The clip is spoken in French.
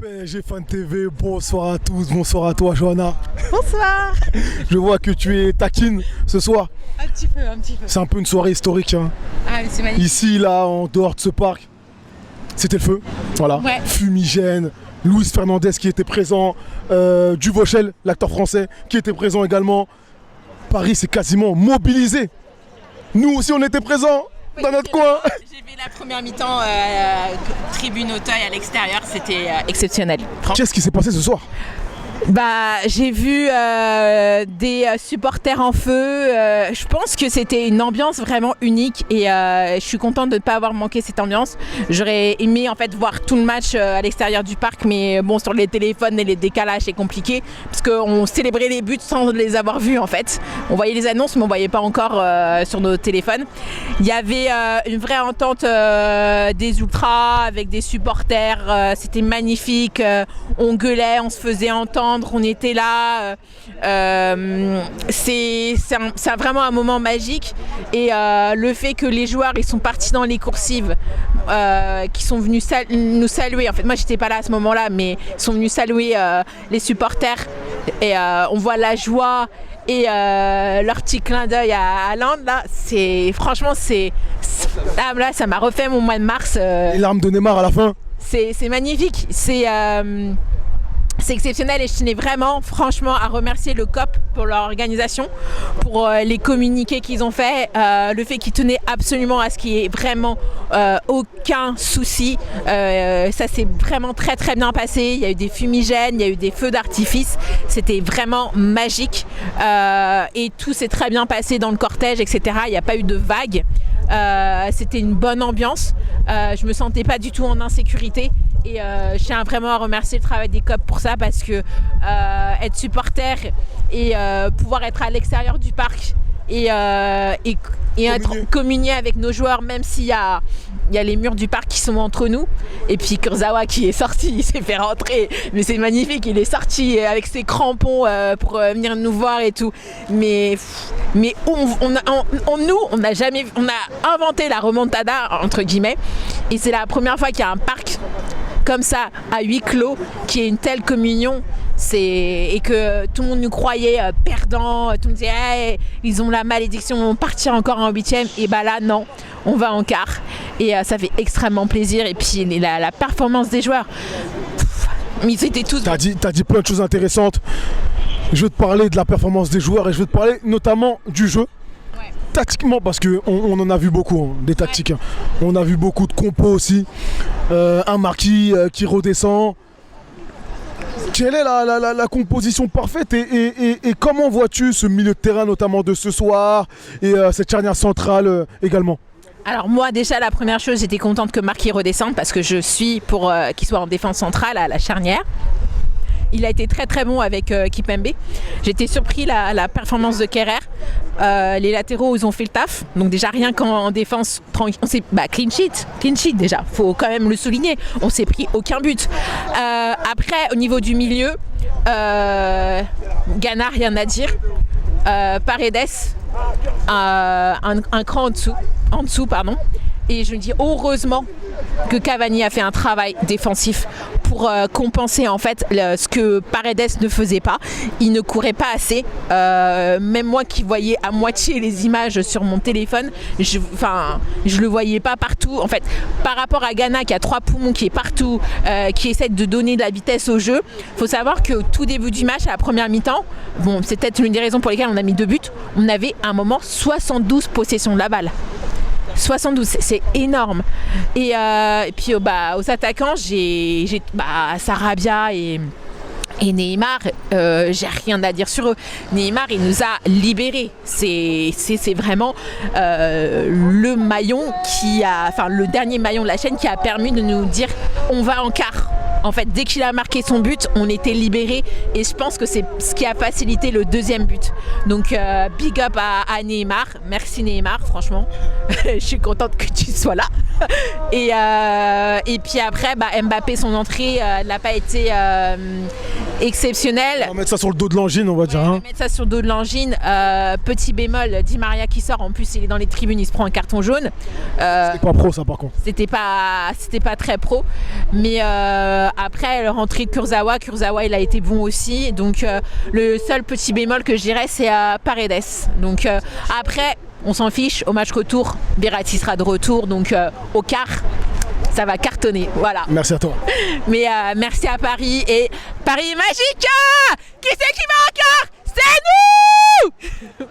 PSG Fan TV, bonsoir à tous, bonsoir à toi Johanna. Bonsoir. Je vois que tu es taquine ce soir. Un petit peu, un petit peu. C'est un peu une soirée historique. Hein. Ah, mais c'est magnifique. Ici, là, en dehors de ce parc, c'était le feu. Voilà. Ouais. Fumigène, Luis Fernandez qui était présent, Duvauchel, l'acteur français, qui était présent également. Paris s'est quasiment mobilisé. Nous aussi, on était présents dans notre coin. J'ai vu la première mi-temps tribune Auteuil à l'extérieur, c'était exceptionnel. Qu'est-ce qui s'est passé ce soir? J'ai vu des supporters en feu. Je pense que c'était une ambiance vraiment unique et je suis contente de ne pas avoir manqué cette ambiance. J'aurais aimé en fait voir tout le match à l'extérieur du parc, mais bon, sur les téléphones et les décalages c'est compliqué parce qu'on célébrait les buts sans les avoir vus en fait. On voyait les annonces mais on voyait pas encore sur nos téléphones. Il y avait une vraie entente des ultras avec des supporters. C'était magnifique. On gueulait, on se faisait entendre. On était là, c'est vraiment un moment magique et le fait que les joueurs ils sont partis dans les coursives, qui sont venus nous saluer. En fait, moi j'étais pas là à ce moment-là, mais ils sont venus saluer les supporters et on voit la joie et leur petit clin d'œil à Land. Là, franchement là ça m'a refait mon mois de mars. Les larmes de Neymar à la fin. C'est magnifique. C'est exceptionnel et je tenais vraiment franchement à remercier le COP pour leur organisation, pour les communiqués qu'ils ont fait, le fait qu'ils tenaient absolument à ce qu'il n'y ait vraiment aucun souci. Ça s'est vraiment très très bien passé, il y a eu des fumigènes, il y a eu des feux d'artifice, c'était vraiment magique et tout s'est très bien passé dans le cortège, etc. Il n'y a pas eu de vagues, c'était une bonne ambiance, je me sentais pas du tout en insécurité. Et je tiens vraiment à remercier le travail des COP pour ça parce que être supporter et pouvoir être à l'extérieur du parc et communier avec nos joueurs, même s'il y a les murs du parc qui sont entre nous. Et puis Kurzawa qui est sorti, il s'est fait rentrer, mais c'est magnifique, il est sorti avec ses crampons pour venir nous voir et tout. Mais on a inventé la remontada entre guillemets, et c'est la première fois qu'il y a un parc comme ça, à huis clos, qui est une telle communion, et que tout le monde nous croyait perdants, tout le monde disait hey, ils ont la malédiction, on va partir encore en 8e, et bah là non, on va en quart, et ça fait extrêmement plaisir, et puis la performance des joueurs, ils étaient tous... T'as dit plein de choses intéressantes, je veux te parler de la performance des joueurs, et je veux te parler notamment du jeu. Tactiquement, parce qu'on en a vu beaucoup, hein, des tactiques. Ouais. On a vu beaucoup de compos aussi. Un Marquis qui redescend. Quelle est la composition parfaite et comment vois-tu ce milieu de terrain, notamment de ce soir, et cette charnière centrale également? Alors moi déjà la première chose, j'étais contente que Marquis redescende parce que je suis pour qu'il soit en défense centrale à la charnière. Il a été très très bon avec Kipembe. J'étais surpris la performance de Kerrer. Les latéraux ils ont fait le taf. Donc déjà rien qu'en défense, on s'est clean sheet déjà. Faut quand même le souligner. On s'est pris aucun but. Après au niveau du milieu, Ghana rien à dire. Paredes un cran en dessous pardon. Et je me dis heureusement que Cavani a fait un travail défensif pour compenser en fait ce que Paredes ne faisait pas. Il ne courait pas assez. Même moi qui voyais à moitié les images sur mon téléphone, je le voyais pas partout. En fait, par rapport à Ghana qui a 3 poumons, qui est partout, qui essaie de donner de la vitesse au jeu, faut savoir qu'au tout début du match, à la première mi-temps, bon, c'est peut-être l'une des raisons pour lesquelles on a mis 2 buts, on avait à un moment 72 possessions de la balle. 72, c'est énorme. Et puis aux attaquants, j'ai Sarabia et Neymar, j'ai rien à dire sur eux. Neymar, il nous a libérés. C'est vraiment le maillon le dernier maillon de la chaîne qui a permis de nous dire on va en quart. En fait, dès qu'il a marqué son but, on était libérés et je pense que c'est ce qui a facilité le deuxième but. Donc, big up à Neymar. Merci Neymar, franchement. Je suis contente que tu sois là. Et puis après, Mbappé, son entrée n'a pas été exceptionnel. On va mettre ça sur le dos de l'angine, on va dire. On va mettre ça sur le dos de l'angine. Petit bémol, Di Maria qui sort, en plus il est dans les tribunes, il se prend un carton jaune. C'était pas pro ça par contre. C'était pas très pro. Mais après, la rentrée de Kurzawa il a été bon aussi. Donc le seul petit bémol que je dirais, c'est Paredes. Donc après, on s'en fiche, au match retour, Berratti sera de retour, donc au quart, ça va cartonner, voilà. Merci à toi. Mais merci à Paris, et Paris est magique. Qui c'est qui va encore? C'est nous.